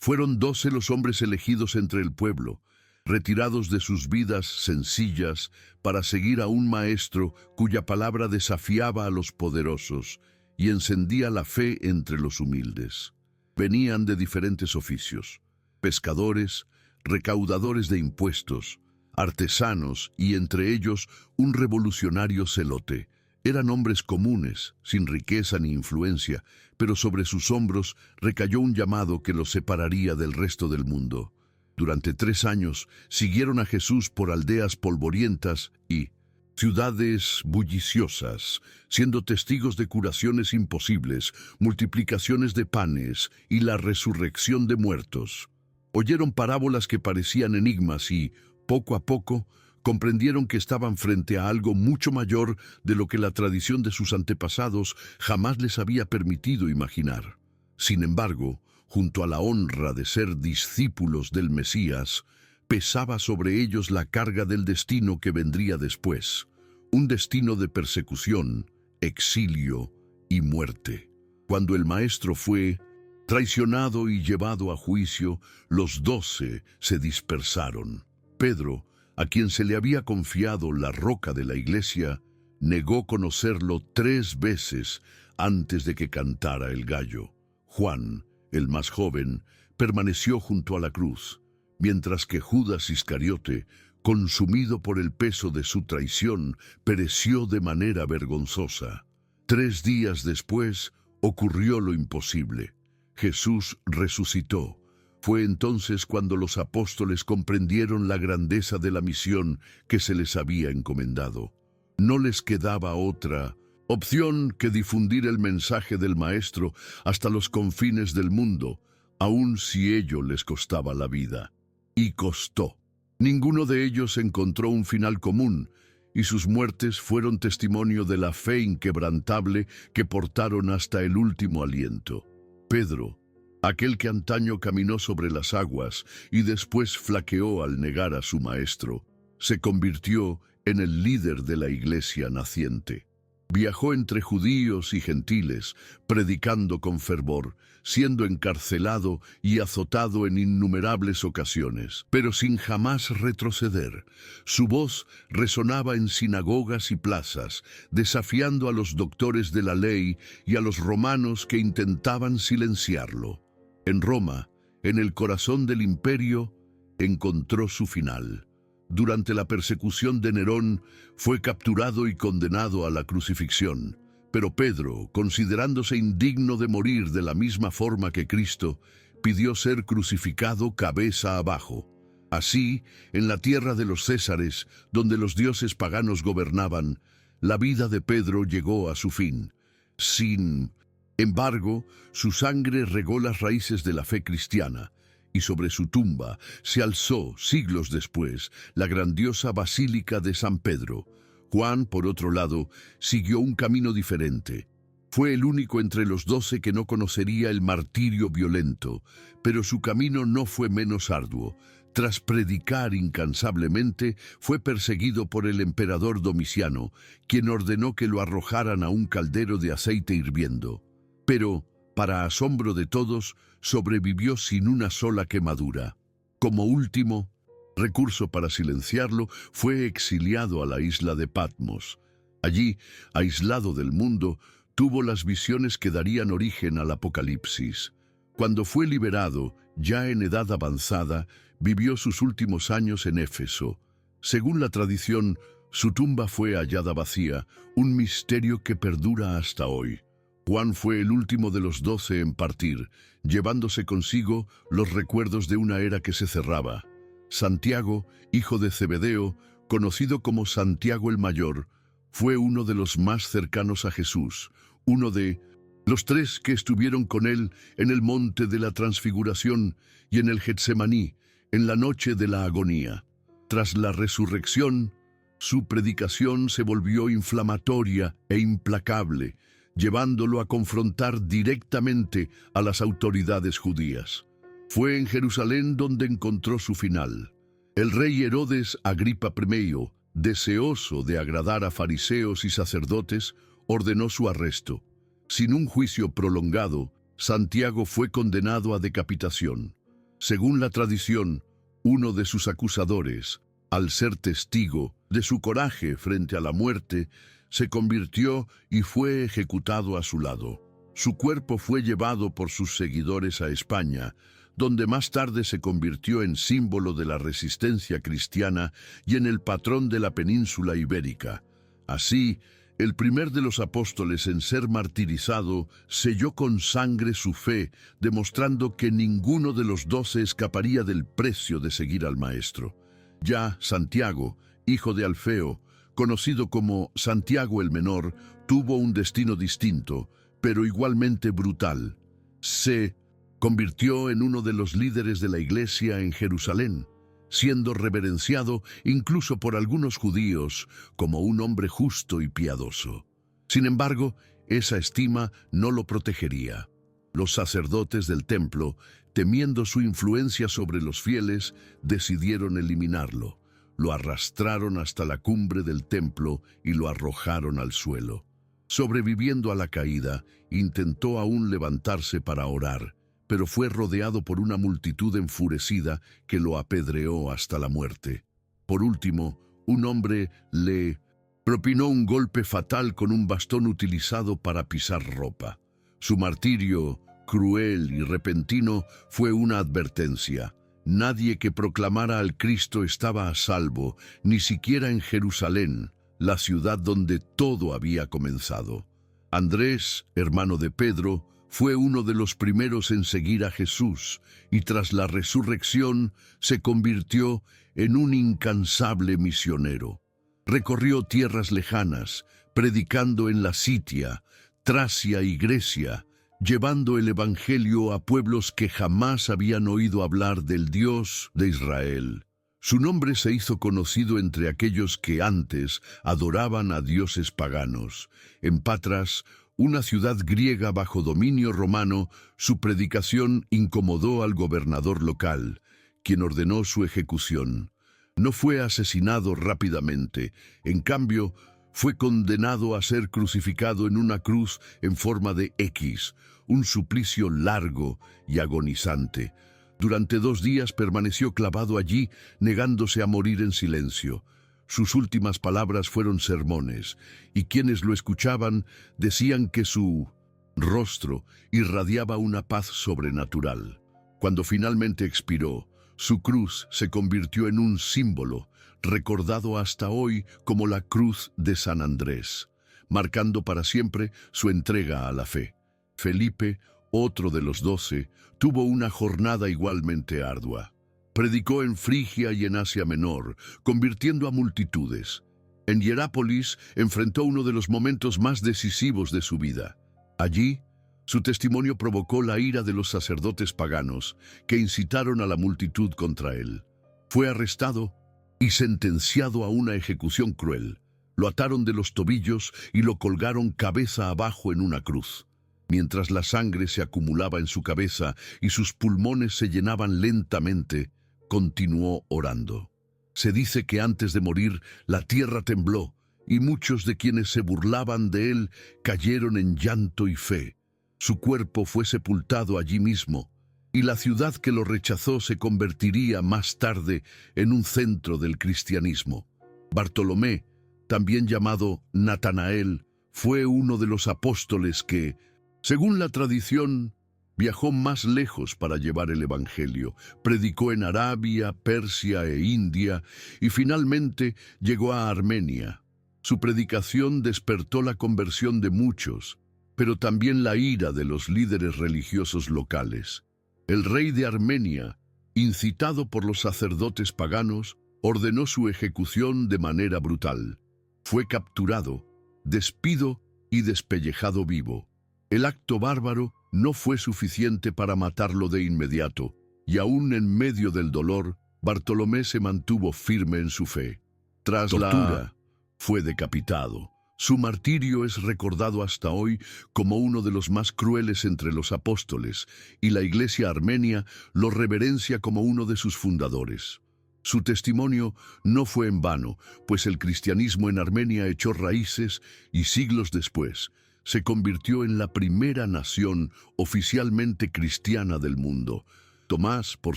Fueron 12 los hombres elegidos entre el pueblo, retirados de sus vidas sencillas para seguir a un maestro cuya palabra desafiaba a los poderosos y encendía la fe entre los humildes. Venían de diferentes oficios: pescadores, recaudadores de impuestos, artesanos y entre ellos un revolucionario celote. Eran hombres comunes, sin riqueza ni influencia, pero sobre sus hombros recayó un llamado que los separaría del resto del mundo. Durante 3 años siguieron a Jesús por aldeas polvorientas y ciudades bulliciosas, siendo testigos de curaciones imposibles, multiplicaciones de panes y la resurrección de muertos. Oyeron parábolas que parecían enigmas y, poco a poco, comprendieron que estaban frente a algo mucho mayor de lo que la tradición de sus antepasados jamás les había permitido imaginar. Sin embargo, junto a la honra de ser discípulos del Mesías, pesaba sobre ellos la carga del destino que vendría después, un destino de persecución, exilio y muerte. Cuando el Maestro fue traicionado y llevado a juicio, los 12 se dispersaron. Pedro, a quien se le había confiado la roca de la iglesia, negó conocerlo 3 veces antes de que cantara el gallo. Juan, el más joven, permaneció junto a la cruz, mientras que Judas Iscariote, consumido por el peso de su traición, pereció de manera vergonzosa. 3 días después ocurrió lo imposible. Jesús resucitó. Fue entonces cuando los apóstoles comprendieron la grandeza de la misión que se les había encomendado. No les quedaba otra opción que difundir el mensaje del Maestro hasta los confines del mundo, aun si ello les costaba la vida. Y costó. Ninguno de ellos encontró un final común, y sus muertes fueron testimonio de la fe inquebrantable que portaron hasta el último aliento. Pedro, aquel que antaño caminó sobre las aguas y después flaqueó al negar a su maestro, se convirtió en el líder de la iglesia naciente. Viajó entre judíos y gentiles, predicando con fervor, siendo encarcelado y azotado en innumerables ocasiones, pero sin jamás retroceder. Su voz resonaba en sinagogas y plazas, desafiando a los doctores de la ley y a los romanos que intentaban silenciarlo. En Roma, en el corazón del imperio, encontró su final. Durante la persecución de Nerón, fue capturado y condenado a la crucifixión. Pero Pedro, considerándose indigno de morir de la misma forma que Cristo, pidió ser crucificado cabeza abajo. Así, en la tierra de los Césares, donde los dioses paganos gobernaban, la vida de Pedro llegó a su fin. Sin embargo, su sangre regó las raíces de la fe cristiana, y sobre su tumba se alzó, siglos después, la grandiosa Basílica de San Pedro. Juan, por otro lado, siguió un camino diferente. Fue el único entre los 12 que no conocería el martirio violento, pero su camino no fue menos arduo. Tras predicar incansablemente, fue perseguido por el emperador Domiciano, quien ordenó que lo arrojaran a un caldero de aceite hirviendo. Pero, para asombro de todos, sobrevivió sin una sola quemadura. Como último recurso para silenciarlo, fue exiliado a la isla de Patmos. Allí, aislado del mundo, tuvo las visiones que darían origen al Apocalipsis. Cuando fue liberado, ya en edad avanzada, vivió sus últimos años en Éfeso. Según la tradición, su tumba fue hallada vacía, un misterio que perdura hasta hoy. Juan fue el último de los 12 en partir, llevándose consigo los recuerdos de una era que se cerraba. Santiago, hijo de Zebedeo, conocido como Santiago el Mayor, fue uno de los más cercanos a Jesús, uno de los 3 que estuvieron con él en el monte de la Transfiguración y en el Getsemaní, en la noche de la agonía. Tras la resurrección, su predicación se volvió inflamatoria e implacable, llevándolo a confrontar directamente a las autoridades judías. Fue en Jerusalén donde encontró su final. El rey Herodes Agripa I, deseoso de agradar a fariseos y sacerdotes, ordenó su arresto. Sin un juicio prolongado, Santiago fue condenado a decapitación. Según la tradición, uno de sus acusadores, al ser testigo de su coraje frente a la muerte, se convirtió y fue ejecutado a su lado. Su cuerpo fue llevado por sus seguidores a España, donde más tarde se convirtió en símbolo de la resistencia cristiana y en el patrón de la península ibérica. Así, el primer de los apóstoles en ser martirizado selló con sangre su fe, demostrando que ninguno de los 12 escaparía del precio de seguir al Maestro. Ya Santiago, hijo de Alfeo, conocido como Santiago el Menor, tuvo un destino distinto, pero igualmente brutal. Se convirtió en uno de los líderes de la Iglesia en Jerusalén, siendo reverenciado incluso por algunos judíos como un hombre justo y piadoso. Sin embargo, esa estima no lo protegería. Los sacerdotes del templo, temiendo su influencia sobre los fieles, decidieron eliminarlo. Lo arrastraron hasta la cumbre del templo y lo arrojaron al suelo. Sobreviviendo a la caída, intentó aún levantarse para orar, pero fue rodeado por una multitud enfurecida que lo apedreó hasta la muerte. Por último, un hombre le propinó un golpe fatal con un bastón utilizado para pisar ropa. Su martirio, cruel y repentino, fue una advertencia. Nadie que proclamara al Cristo estaba a salvo, ni siquiera en Jerusalén, la ciudad donde todo había comenzado. Andrés, hermano de Pedro, fue uno de los primeros en seguir a Jesús y tras la resurrección se convirtió en un incansable misionero. Recorrió tierras lejanas, predicando en la Sitia, Tracia y Grecia, llevando el Evangelio a pueblos que jamás habían oído hablar del Dios de Israel. Su nombre se hizo conocido entre aquellos que antes adoraban a dioses paganos. En Patras, una ciudad griega bajo dominio romano, su predicación incomodó al gobernador local, quien ordenó su ejecución. No fue asesinado rápidamente, en cambio, fue condenado a ser crucificado en una cruz en forma de X, un suplicio largo y agonizante. Durante 2 días permaneció clavado allí, negándose a morir en silencio. Sus últimas palabras fueron sermones, y quienes lo escuchaban decían que su rostro irradiaba una paz sobrenatural. Cuando finalmente expiró, su cruz se convirtió en un símbolo, recordado hasta hoy como la cruz de San Andrés, marcando para siempre su entrega a la fe. Felipe, otro de los 12, tuvo una jornada igualmente ardua. Predicó en Frigia y en Asia Menor, convirtiendo a multitudes. En Hierápolis enfrentó uno de los momentos más decisivos de su vida. Allí, su testimonio provocó la ira de los sacerdotes paganos, que incitaron a la multitud contra él. Fue arrestado y sentenciado a una ejecución cruel. Lo ataron de los tobillos y lo colgaron cabeza abajo en una cruz. Mientras la sangre se acumulaba en su cabeza y sus pulmones se llenaban lentamente, continuó orando. Se dice que antes de morir la tierra tembló y muchos de quienes se burlaban de él cayeron en llanto y fe. Su cuerpo fue sepultado allí mismo y la ciudad que lo rechazó se convertiría más tarde en un centro del cristianismo. Bartolomé, también llamado Natanael, fue uno de los apóstoles que, según la tradición, viajó más lejos para llevar el Evangelio, predicó en Arabia, Persia e India y finalmente llegó a Armenia. Su predicación despertó la conversión de muchos, pero también la ira de los líderes religiosos locales. El rey de Armenia, incitado por los sacerdotes paganos, ordenó su ejecución de manera brutal. Fue capturado, despido y despellejado vivo. El acto bárbaro no fue suficiente para matarlo de inmediato, y aún en medio del dolor, Bartolomé se mantuvo firme en su fe. Tras la tortura, fue decapitado. Su martirio es recordado hasta hoy como uno de los más crueles entre los apóstoles, y la Iglesia armenia lo reverencia como uno de sus fundadores. Su testimonio no fue en vano, pues el cristianismo en Armenia echó raíces y siglos después, se convirtió en la primera nación oficialmente cristiana del mundo. Tomás, por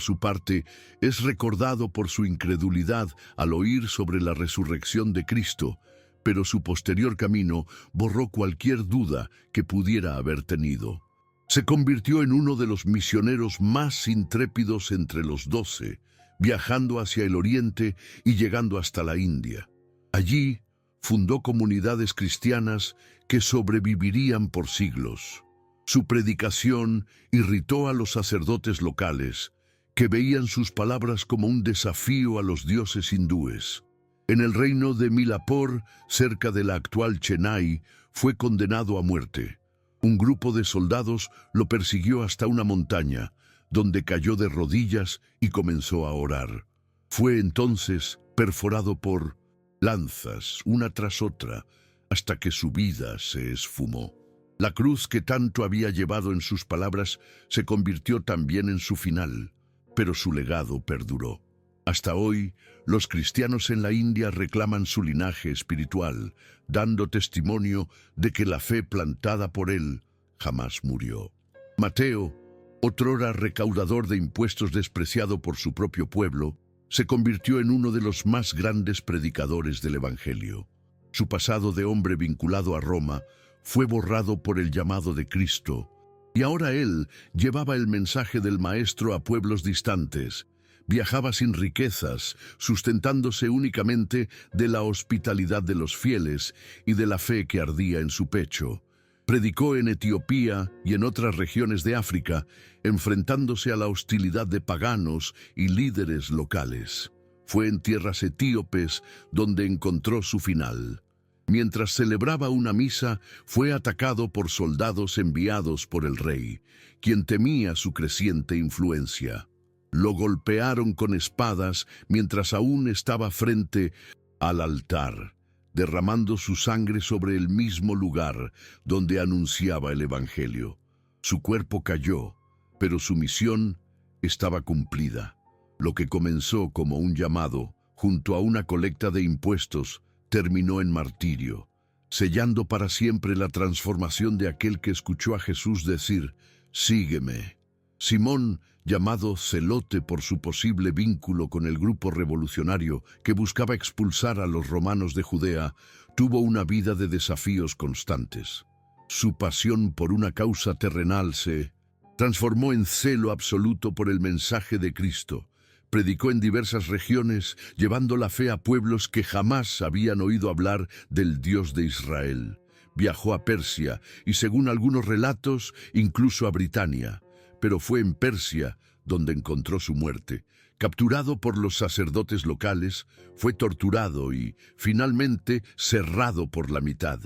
su parte, es recordado por su incredulidad al oír sobre la resurrección de Cristo, pero su posterior camino borró cualquier duda que pudiera haber tenido. Se convirtió en uno de los misioneros más intrépidos entre los 12, viajando hacia el Oriente y llegando hasta la India. Allí fundó comunidades cristianas que sobrevivirían por siglos. Su predicación irritó a los sacerdotes locales, que veían sus palabras como un desafío a los dioses hindúes. En el reino de Milapur, cerca de la actual Chennai, fue condenado a muerte. Un grupo de soldados lo persiguió hasta una montaña, donde cayó de rodillas y comenzó a orar. Fue entonces perforado por lanzas, una tras otra, hasta que su vida se esfumó. La cruz que tanto había llevado en sus palabras se convirtió también en su final, pero su legado perduró. Hasta hoy, los cristianos en la India reclaman su linaje espiritual, dando testimonio de que la fe plantada por él jamás murió. Mateo, otrora recaudador de impuestos despreciado por su propio pueblo, se convirtió en uno de los más grandes predicadores del Evangelio. Su pasado de hombre vinculado a Roma fue borrado por el llamado de Cristo, y ahora él llevaba el mensaje del Maestro a pueblos distantes. Viajaba sin riquezas, sustentándose únicamente de la hospitalidad de los fieles y de la fe que ardía en su pecho. Predicó en Etiopía y en otras regiones de África, enfrentándose a la hostilidad de paganos y líderes locales. Fue en tierras etíopes donde encontró su final. Mientras celebraba una misa, fue atacado por soldados enviados por el rey, quien temía su creciente influencia. Lo golpearon con espadas mientras aún estaba frente al altar, derramando su sangre sobre el mismo lugar donde anunciaba el Evangelio. Su cuerpo cayó, pero su misión estaba cumplida. Lo que comenzó como un llamado, junto a una colecta de impuestos, terminó en martirio, sellando para siempre la transformación de aquel que escuchó a Jesús decir: «Sígueme». Simón, llamado Celote por su posible vínculo con el grupo revolucionario que buscaba expulsar a los romanos de Judea, tuvo una vida de desafíos constantes. Su pasión por una causa terrenal se transformó en celo absoluto por el mensaje de Cristo. Predicó en diversas regiones, llevando la fe a pueblos que jamás habían oído hablar del Dios de Israel. Viajó a Persia y, según algunos relatos, incluso a Britania. Pero fue en Persia donde encontró su muerte. Capturado por los sacerdotes locales, fue torturado y, finalmente, cerrado por la mitad.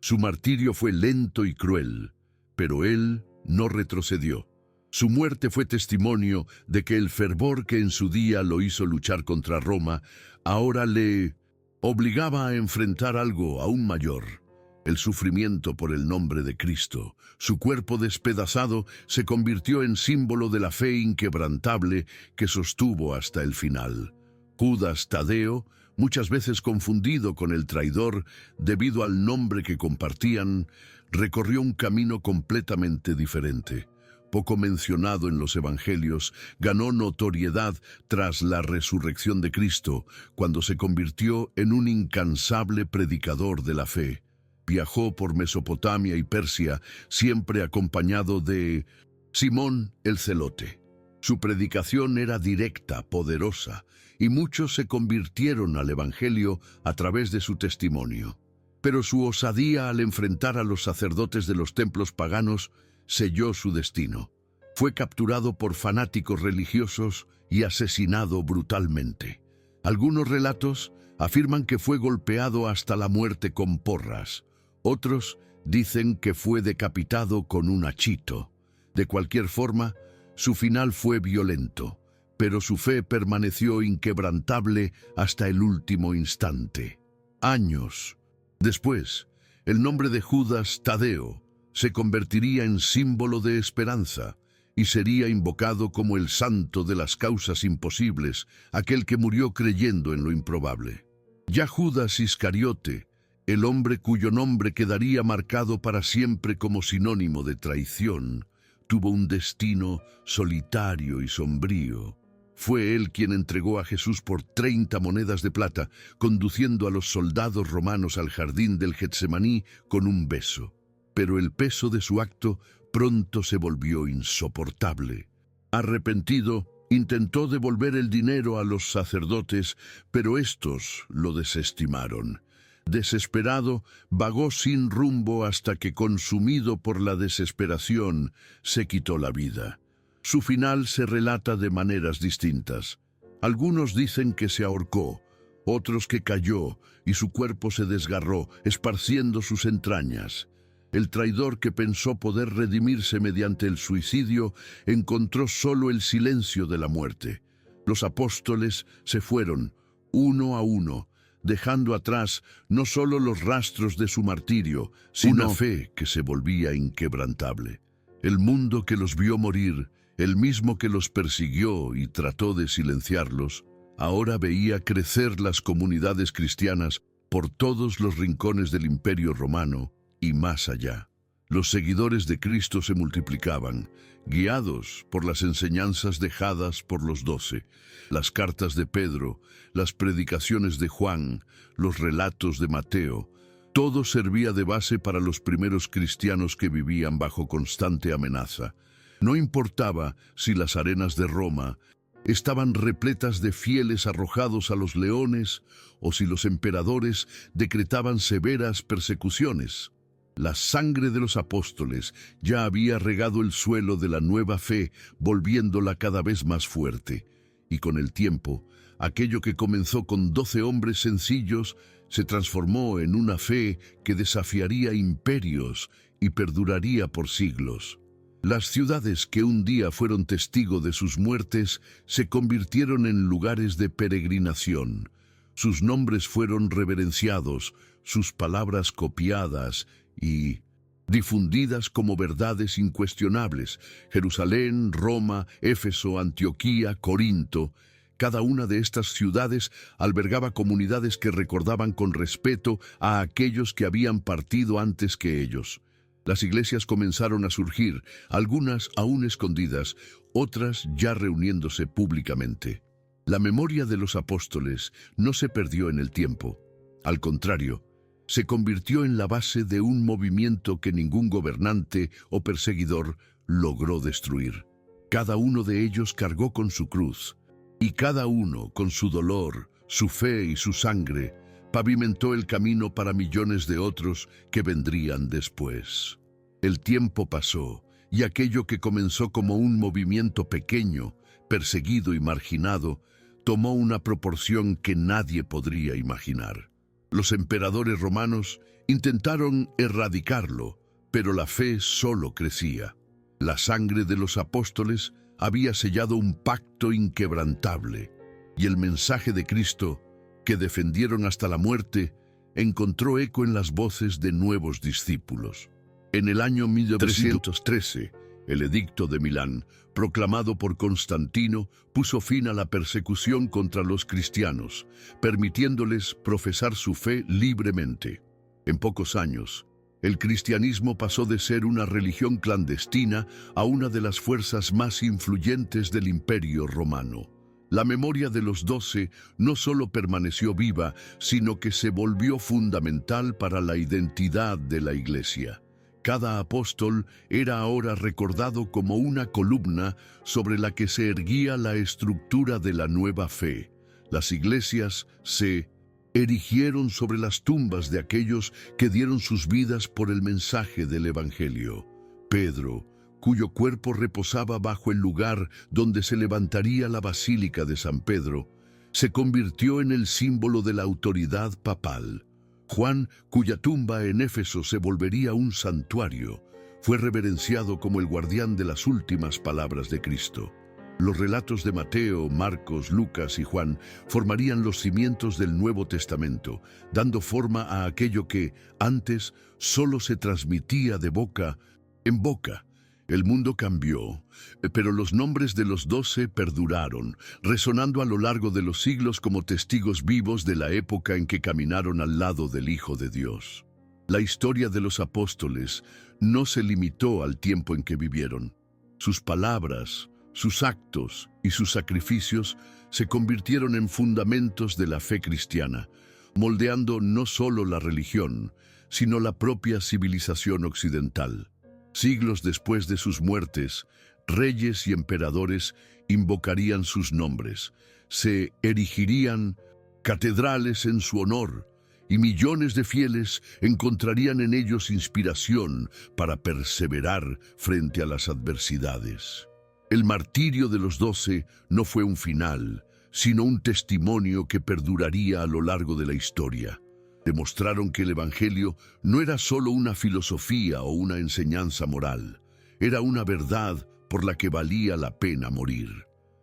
Su martirio fue lento y cruel, pero él no retrocedió. Su muerte fue testimonio de que el fervor que en su día lo hizo luchar contra Roma, ahora le obligaba a enfrentar algo aún mayor: el sufrimiento por el nombre de Cristo. Su cuerpo despedazado se convirtió en símbolo de la fe inquebrantable que sostuvo hasta el final. Judas Tadeo, muchas veces confundido con el traidor debido al nombre que compartían, recorrió un camino completamente diferente. Poco mencionado en los evangelios, ganó notoriedad tras la resurrección de Cristo, cuando se convirtió en un incansable predicador de la fe. Viajó por Mesopotamia y Persia, siempre acompañado de Simón el Celote. Su predicación era directa, poderosa, y muchos se convirtieron al Evangelio a través de su testimonio. Pero su osadía al enfrentar a los sacerdotes de los templos paganos selló su destino. Fue capturado por fanáticos religiosos y asesinado brutalmente. Algunos relatos afirman que fue golpeado hasta la muerte con porras. Otros dicen que fue decapitado con un hachito. De cualquier forma, su final fue violento, pero su fe permaneció inquebrantable hasta el último instante. Años después, el nombre de Judas Tadeo se convertiría en símbolo de esperanza y sería invocado como el santo de las causas imposibles, aquel que murió creyendo en lo improbable. Ya Judas Iscariote, el hombre cuyo nombre quedaría marcado para siempre como sinónimo de traición, tuvo un destino solitario y sombrío. Fue él quien entregó a Jesús por 30 monedas de plata, conduciendo a los soldados romanos al jardín del Getsemaní con un beso. Pero el peso de su acto pronto se volvió insoportable. Arrepentido, intentó devolver el dinero a los sacerdotes, pero estos lo desestimaron. Desesperado, vagó sin rumbo hasta que, consumido por la desesperación, se quitó la vida. Su final se relata de maneras distintas. Algunos dicen que se ahorcó, otros que cayó y su cuerpo se desgarró, esparciendo sus entrañas. El traidor, que pensó poder redimirse mediante el suicidio, encontró solo el silencio de la muerte. Los apóstoles se fueron, uno a uno, dejando atrás no solo los rastros de su martirio, sino una fe que se volvía inquebrantable. El mundo que los vio morir, el mismo que los persiguió y trató de silenciarlos, ahora veía crecer las comunidades cristianas por todos los rincones del Imperio Romano y más allá. Los seguidores de Cristo se multiplicaban, guiados por las enseñanzas dejadas por los 12, las cartas de Pedro, las predicaciones de Juan, los relatos de Mateo. Todo servía de base para los primeros cristianos que vivían bajo constante amenaza. No importaba si las arenas de Roma estaban repletas de fieles arrojados a los leones o si los emperadores decretaban severas persecuciones. La sangre de los apóstoles ya había regado el suelo de la nueva fe, volviéndola cada vez más fuerte. Y con el tiempo, aquello que comenzó con 12 hombres sencillos se transformó en una fe que desafiaría imperios y perduraría por siglos. Las ciudades que un día fueron testigo de sus muertes se convirtieron en lugares de peregrinación. Sus nombres fueron reverenciados, sus palabras copiadas y difundidas como verdades incuestionables. Jerusalén, Roma, Éfeso, Antioquía, Corinto. Cada una de estas ciudades albergaba comunidades que recordaban con respeto a aquellos que habían partido antes que ellos. Las iglesias comenzaron a surgir, algunas aún escondidas, otras ya reuniéndose públicamente. La memoria de los apóstoles no se perdió en el tiempo. Al contrario, se convirtió en la base de un movimiento que ningún gobernante o perseguidor logró destruir. Cada uno de ellos cargó con su cruz, y cada uno, con su dolor, su fe y su sangre, pavimentó el camino para millones de otros que vendrían después. El tiempo pasó, y aquello que comenzó como un movimiento pequeño, perseguido y marginado, tomó una proporción que nadie podría imaginar. Los emperadores romanos intentaron erradicarlo, pero la fe solo crecía. La sangre de los apóstoles había sellado un pacto inquebrantable, y el mensaje de Cristo, que defendieron hasta la muerte, encontró eco en las voces de nuevos discípulos. En el año 313, el Edicto de Milán, proclamado por Constantino, puso fin a la persecución contra los cristianos, permitiéndoles profesar su fe libremente. En pocos años, el cristianismo pasó de ser una religión clandestina a una de las fuerzas más influyentes del Imperio Romano. La memoria de los 12 no solo permaneció viva, sino que se volvió fundamental para la identidad de la Iglesia. Cada apóstol era ahora recordado como una columna sobre la que se erguía la estructura de la nueva fe. Las iglesias se erigieron sobre las tumbas de aquellos que dieron sus vidas por el mensaje del Evangelio. Pedro, cuyo cuerpo reposaba bajo el lugar donde se levantaría la Basílica de San Pedro, se convirtió en el símbolo de la autoridad papal. Juan, cuya tumba en Éfeso se volvería un santuario, fue reverenciado como el guardián de las últimas palabras de Cristo. Los relatos de Mateo, Marcos, Lucas y Juan formarían los cimientos del Nuevo Testamento, dando forma a aquello que antes solo se transmitía de boca en boca. El mundo cambió, pero los nombres de los 12 perduraron, resonando a lo largo de los siglos como testigos vivos de la época en que caminaron al lado del Hijo de Dios. La historia de los apóstoles no se limitó al tiempo en que vivieron. Sus palabras, sus actos y sus sacrificios se convirtieron en fundamentos de la fe cristiana, moldeando no solo la religión, sino la propia civilización occidental. Siglos después de sus muertes, reyes y emperadores invocarían sus nombres, se erigirían catedrales en su honor, y millones de fieles encontrarían en ellos inspiración para perseverar frente a las adversidades. El martirio de los 12 no fue un final, sino un testimonio que perduraría a lo largo de la historia. Demostraron que el Evangelio no era solo una filosofía o una enseñanza moral, era una verdad por la que valía la pena morir.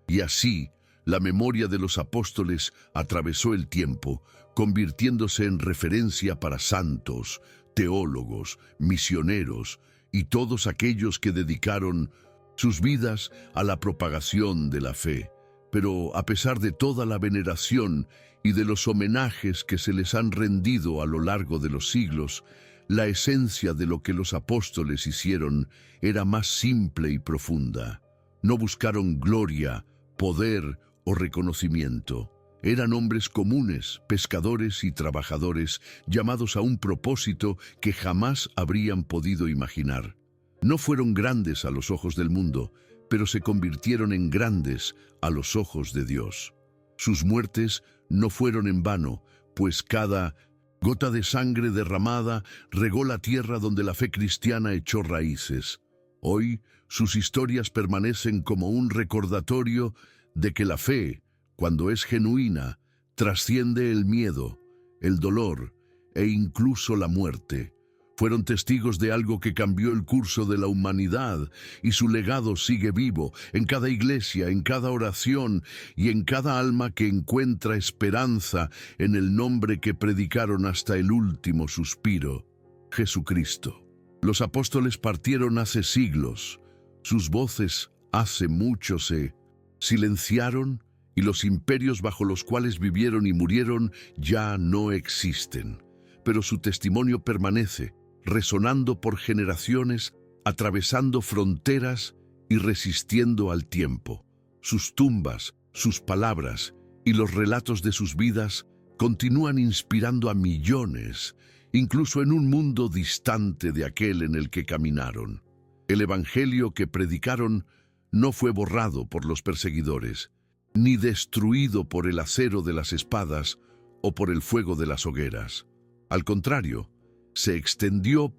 Y así, la memoria de los apóstoles atravesó el tiempo, convirtiéndose en referencia para santos, teólogos, misioneros y todos aquellos que dedicaron sus vidas a la propagación de la fe. Pero a pesar de toda la veneración y de los homenajes que se les han rendido a lo largo de los siglos, la esencia de lo que los apóstoles hicieron era más simple y profunda. No buscaron gloria, poder o reconocimiento. Eran hombres comunes, pescadores y trabajadores, llamados a un propósito que jamás habrían podido imaginar. No fueron grandes a los ojos del mundo, pero se convirtieron en grandes a los ojos de Dios. Sus muertes no fueron en vano, pues cada gota de sangre derramada regó la tierra donde la fe cristiana echó raíces. Hoy, sus historias permanecen como un recordatorio de que la fe, cuando es genuina, trasciende el miedo, el dolor e incluso la muerte. Fueron testigos de algo que cambió el curso de la humanidad y su legado sigue vivo en cada iglesia, en cada oración y en cada alma que encuentra esperanza en el nombre que predicaron hasta el último suspiro, Jesucristo. Los apóstoles partieron hace siglos, sus voces hace mucho se silenciaron y los imperios bajo los cuales vivieron y murieron ya no existen, pero su testimonio permanece, resonando por generaciones, atravesando fronteras y resistiendo al tiempo. Sus tumbas, sus palabras y los relatos de sus vidas continúan inspirando a millones, incluso en un mundo distante de aquel en el que caminaron. El evangelio que predicaron no fue borrado por los perseguidores, ni destruido por el acero de las espadas o por el fuego de las hogueras. Al contrario, se extendió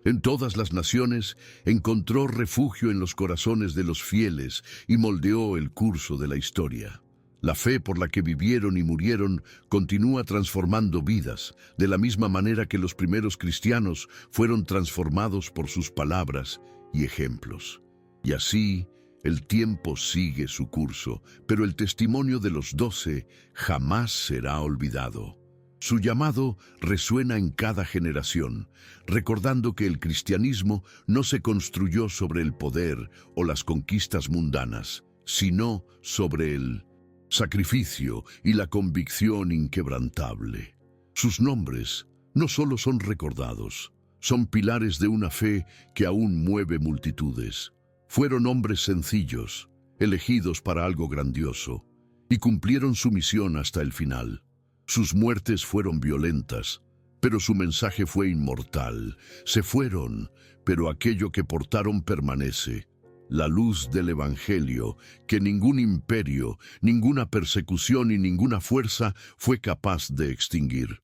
en todas las naciones, encontró refugio en los corazones de los fieles y moldeó el curso de la historia. La fe por la que vivieron y murieron continúa transformando vidas, de la misma manera que los primeros cristianos fueron transformados por sus palabras y ejemplos. Y así, el tiempo sigue su curso, pero el testimonio de los 12 jamás será olvidado. Su llamado resuena en cada generación, recordando que el cristianismo no se construyó sobre el poder o las conquistas mundanas, sino sobre el sacrificio y la convicción inquebrantable. Sus nombres no solo son recordados, son pilares de una fe que aún mueve multitudes. Fueron hombres sencillos, elegidos para algo grandioso, y cumplieron su misión hasta el final. Sus muertes fueron violentas, pero su mensaje fue inmortal. Se fueron, pero aquello que portaron permanece. La luz del Evangelio, que ningún imperio, ninguna persecución y ninguna fuerza fue capaz de extinguir.